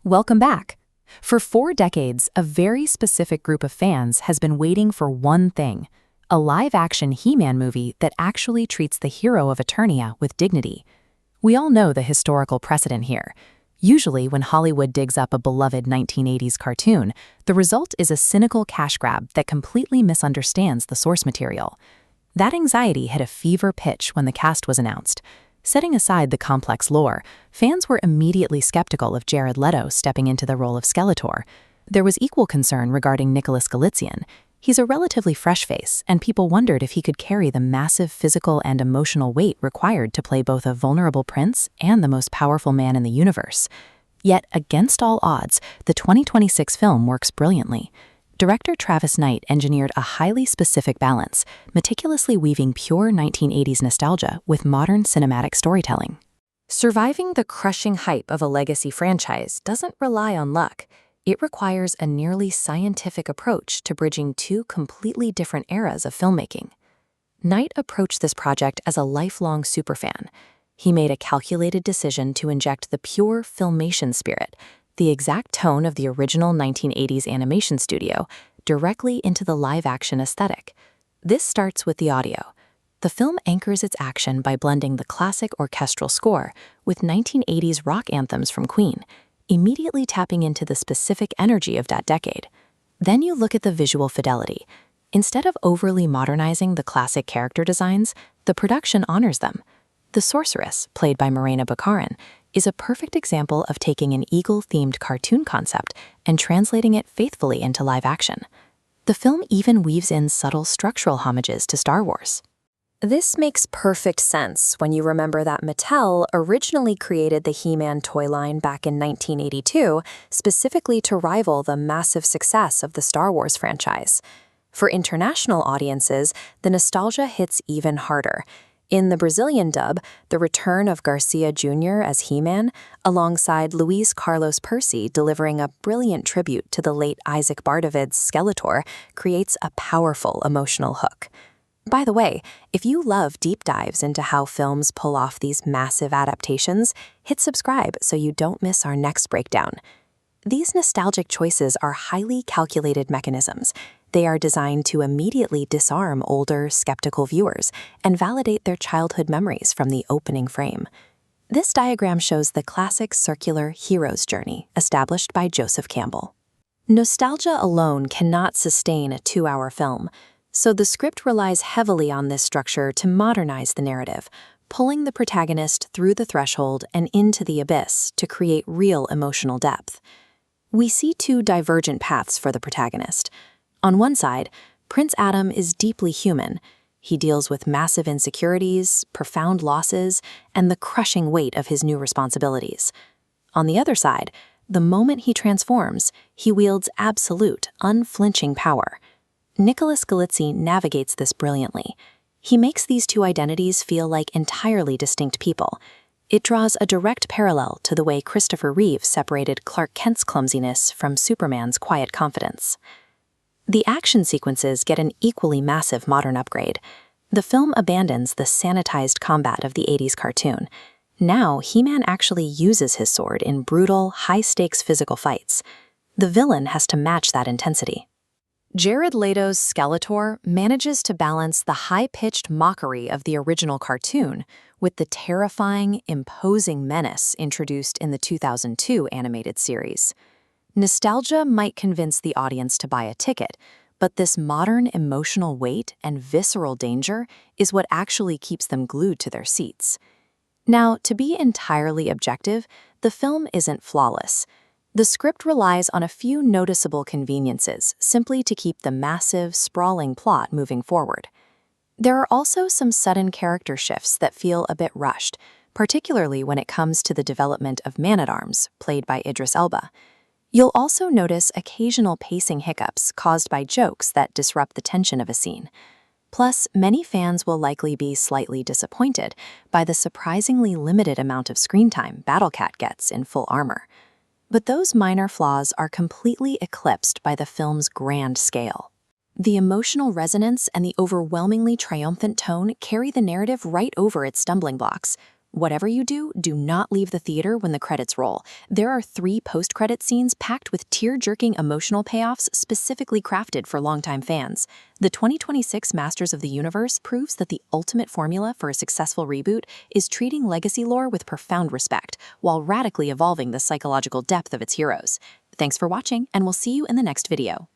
Welcome back. For 4 decades, a very specific group of fans has been waiting for one thing: a live-action He-Man movie that actually treats the hero of Eternia with dignity. We all know the historical precedent here. Usually, when Hollywood digs up a beloved 1980s cartoon, the result is a cynical cash grab that completely misunderstands the source material. That anxiety hit a fever pitch when the cast was announced. Setting aside the complex lore, fans were immediately skeptical of Jared Leto stepping into the role of Skeletor. There was equal concern regarding Nicholas Galizian. He's a relatively fresh face, and people wondered if he could carry the massive physical and emotional weight required to play both a vulnerable prince and the most powerful man in the universe. Yet, against all odds, the 2026 film works brilliantly. Director Travis Knight engineered a highly specific balance, meticulously weaving pure 1980s nostalgia with modern cinematic storytelling. Surviving the crushing hype of a legacy franchise doesn't rely on luck. It requires a nearly scientific approach to bridging 2 completely different eras of filmmaking. Knight approached this project as a lifelong superfan. He made a calculated decision to inject the pure filmation spirit, the exact tone of the original 1980s animation studio, directly into the live-action aesthetic. This starts with the audio. The film anchors its action by blending the classic orchestral score with 1980s rock anthems from Queen, immediately tapping into the specific energy of that decade. Then you look at the visual fidelity. Instead of overly modernizing the classic character designs, the production honors them. The Sorceress, played by Morena Baccarin, is a perfect example of taking an eagle-themed cartoon concept and translating it faithfully into live action. The film even weaves in subtle structural homages to Star Wars. This makes perfect sense when you remember that Mattel originally created the He-Man toy line back in 1982, specifically to rival the massive success of the Star Wars franchise. For international audiences, the nostalgia hits even harder. In the Brazilian dub, the return of Garcia Jr. as He-Man, alongside Luis Carlos Percy delivering a brilliant tribute to the late Isaac Bardavid's Skeletor, creates a powerful emotional hook. By the way, if you love deep dives into how films pull off these massive adaptations, hit subscribe so you don't miss our next breakdown. These nostalgic choices are highly calculated mechanisms. They are designed to immediately disarm older, skeptical viewers and validate their childhood memories from the opening frame. This diagram shows the classic circular hero's journey established by Joseph Campbell. Nostalgia alone cannot sustain a 2-hour film, so the script relies heavily on this structure to modernize the narrative, pulling the protagonist through the threshold and into the abyss to create real emotional depth. We see 2 divergent paths for the protagonist. On one side, Prince Adam is deeply human. He deals with massive insecurities, profound losses, and the crushing weight of his new responsibilities. On the other side, the moment he transforms, he wields absolute, unflinching power. Nicholas Galizian navigates this brilliantly. He makes these 2 identities feel like entirely distinct people. It draws a direct parallel to the way Christopher Reeve separated Clark Kent's clumsiness from Superman's quiet confidence. The action sequences get an equally massive modern upgrade. The film abandons the sanitized combat of the 80s cartoon. Now, He-Man actually uses his sword in brutal, high-stakes physical fights. The villain has to match that intensity. Jared Leto's Skeletor manages to balance the high-pitched mockery of the original cartoon with the terrifying, imposing menace introduced in the 2002 animated series. Nostalgia might convince the audience to buy a ticket, but this modern emotional weight and visceral danger is what actually keeps them glued to their seats. Now, to be entirely objective, the film isn't flawless. The script relies on a few noticeable conveniences simply to keep the massive, sprawling plot moving forward. There are also some sudden character shifts that feel a bit rushed, particularly when it comes to the development of Man-at-Arms, played by Idris Elba. You'll also notice occasional pacing hiccups caused by jokes that disrupt the tension of a scene. Plus, many fans will likely be slightly disappointed by the surprisingly limited amount of screen time Battle Cat gets in full armor. But those minor flaws are completely eclipsed by the film's grand scale. The emotional resonance and the overwhelmingly triumphant tone carry the narrative right over its stumbling blocks, Whatever you do, do not leave the theater when the credits roll. There are 3 post-credit scenes packed with tear-jerking emotional payoffs specifically crafted for longtime fans. The 2026 Masters of the Universe proves that the ultimate formula for a successful reboot is treating legacy lore with profound respect, while radically evolving the psychological depth of its heroes. Thanks for watching, and we'll see you in the next video.